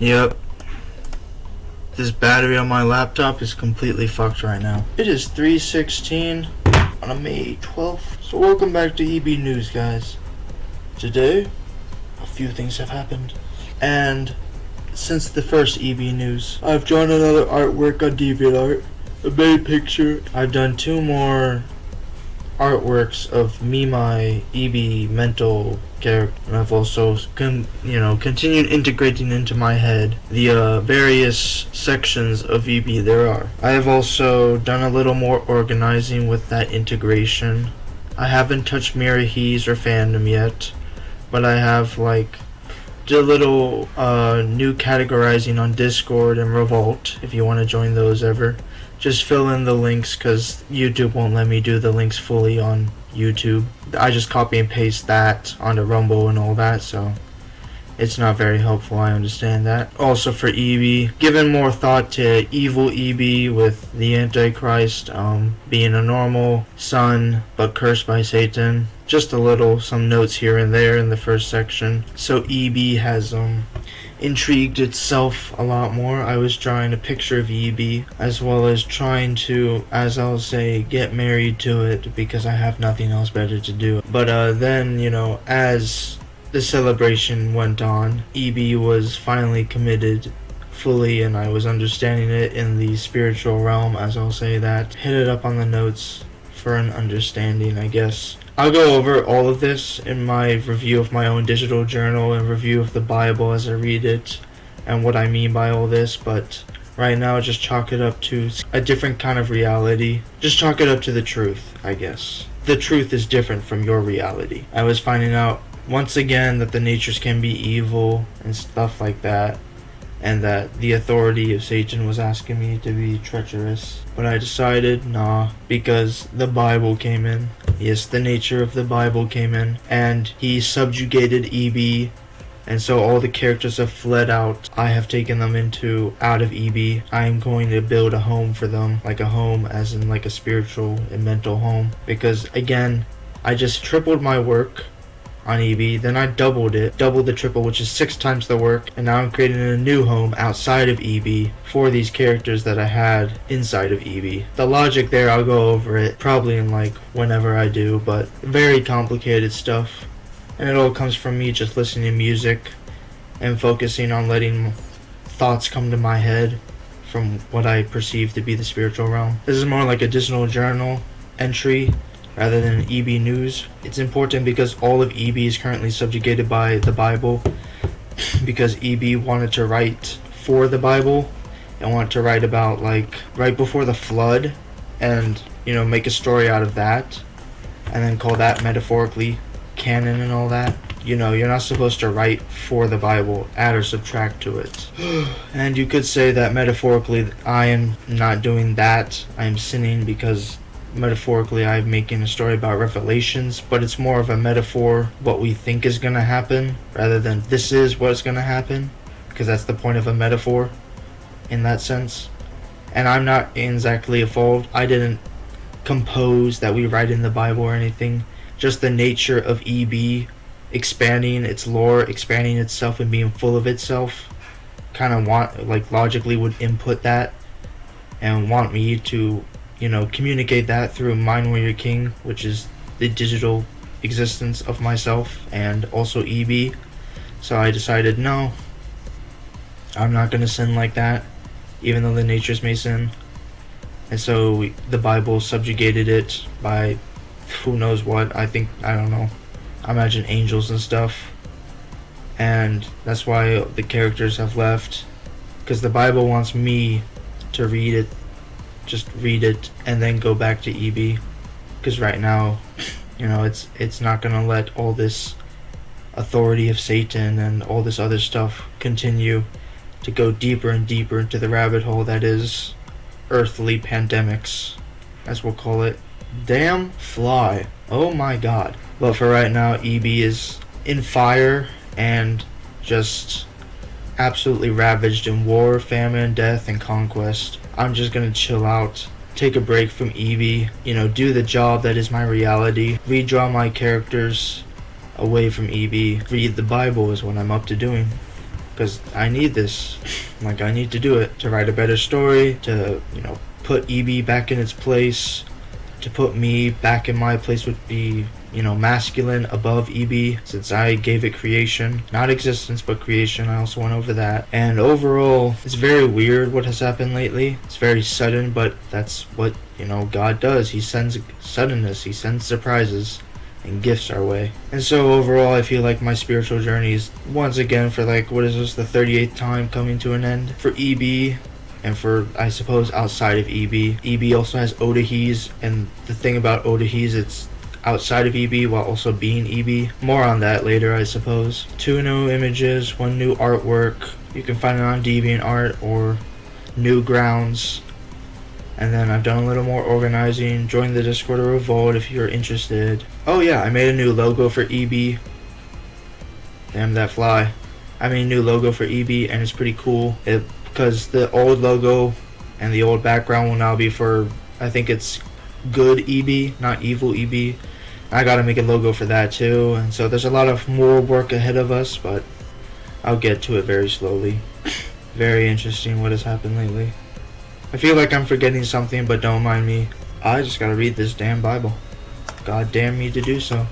Yep. This battery on my laptop is completely fucked right now. It is 3:16 on a May 12th. So welcome back to EB News, guys. Today, a few things have happened. And since the first EB News, I've drawn another artwork on DeviantArt. A main picture. I've done 2 more artworks of me, my EB mental character, and I've also continued integrating into my head the various sections of EB there are. I have also done a little more organizing with that integration. I haven't touched Miraheze Fandom yet, but I have did a little new categorizing on Discord and Revolt if you want to join those ever. Just fill in the links because YouTube won't let me do the links fully on YouTube. I just copy and paste that onto Rumble and all that, so it's not very helpful, I understand that. Also for EB, giving more thought to evil EB with the Antichrist being a normal son but cursed by Satan. Just some notes here and there in the first section. So EB has intrigued itself a lot more. I was drawing a picture of EB as well as trying to, as I'll say, get married to it because I have nothing else better to do. But then, as the celebration went on, EB was finally committed fully, and I was understanding it in the spiritual realm, as I'll say that. Hit it up on the notes for an understanding, I guess. I'll go over all of this in my review of my own digital journal and review of the Bible as I read it and what I mean by all this, but right now just chalk it up to a different kind of reality. Just chalk it up to the truth, I guess. The truth is different from your reality. I was finding out once again that the natures can be evil and stuff like that, and that the authority of Satan was asking me to be treacherous. But I decided, nah, because the Bible came in. Yes, the nature of the Bible came in, and he subjugated EB, and so all the characters have fled out. I have taken them out of EB. I am going to build a home for them, like a home as in like a spiritual and mental home, because again, I just tripled my work on EB, then I doubled the triple, which is 6 times the work, and now I'm creating a new home outside of EB for these characters that I had inside of EB. The logic there, I'll go over it probably in whenever I do, but very complicated stuff, and it all comes from me just listening to music and focusing on letting thoughts come to my head from what I perceive to be the spiritual realm. This is more like a digital journal entry rather than EB News. It's important because all of EB is currently subjugated by the Bible, because EB wanted to write for the Bible and wanted to write about right before the flood and make a story out of that and then call that metaphorically canon and all that. You're not supposed to write for the Bible, add or subtract to it. And you could say that metaphorically I am not doing that. I am sinning because metaphorically I'm making a story about revelations, but it's more of a metaphor, what we think is going to happen, rather than this is what's going to happen, because that's the point of a metaphor in that sense. And I'm not exactly involved. I didn't compose that we write in the Bible or anything, just the nature of EB expanding its lore, expanding itself and being full of itself, kind of logically would input that and want me to communicate that through MineWarriorKing, which is the digital existence of myself and also EB. So I decided, no, I'm not going to sin like that, even though the natures may sin. And so the Bible subjugated it by who knows what. I don't know. I imagine angels and stuff. And that's why the characters have left, because the Bible wants me to read it. Just read it and then go back to EB, because right now it's not gonna let all this authority of Satan and all this other stuff continue to go deeper and deeper into the rabbit hole that is earthly pandemics, as we'll call it. Damn fly, oh my god. But for right now, EB is in fire and just absolutely ravaged in war, famine, death, and conquest. I'm just gonna chill out, take a break from EB, do the job that is my reality, redraw my characters away from EB, read the Bible is what I'm up to doing. because I need this. Like, I need to do it to write a better story, to, you know, put EB back in its place, to put me back in my place would be, you know, masculine above EB, since I gave it creation, not existence but creation. I also went over that. And overall, it's very weird what has happened lately. It's very sudden, but that's what, you know, God does. He sends suddenness, he sends surprises and gifts our way. And so overall, I feel like my spiritual journey is once again, for like, what is this, the 38th time, coming to an end for EB. And for, I suppose, outside of EB. EB also has Odysees, and the thing about Odysees, it's outside of EB while also being EB. More on that later, I suppose. 2 new images, 1 new artwork. You can find it on DeviantArt or Newgrounds. And then I've done a little more organizing. Join the Discord or Revolt if you're interested. Oh yeah, I made a new logo for EB. Damn that fly. I made a new logo for EB, and it's pretty cool. Because the old logo and the old background will now be for, I think it's good EB, not evil EB. I gotta make a logo for that too, and so there's a lot of more work ahead of us, but I'll get to it very slowly. Very interesting what has happened lately. I feel like I'm forgetting something, but don't mind me. I just gotta read this damn Bible. God damn me to do so.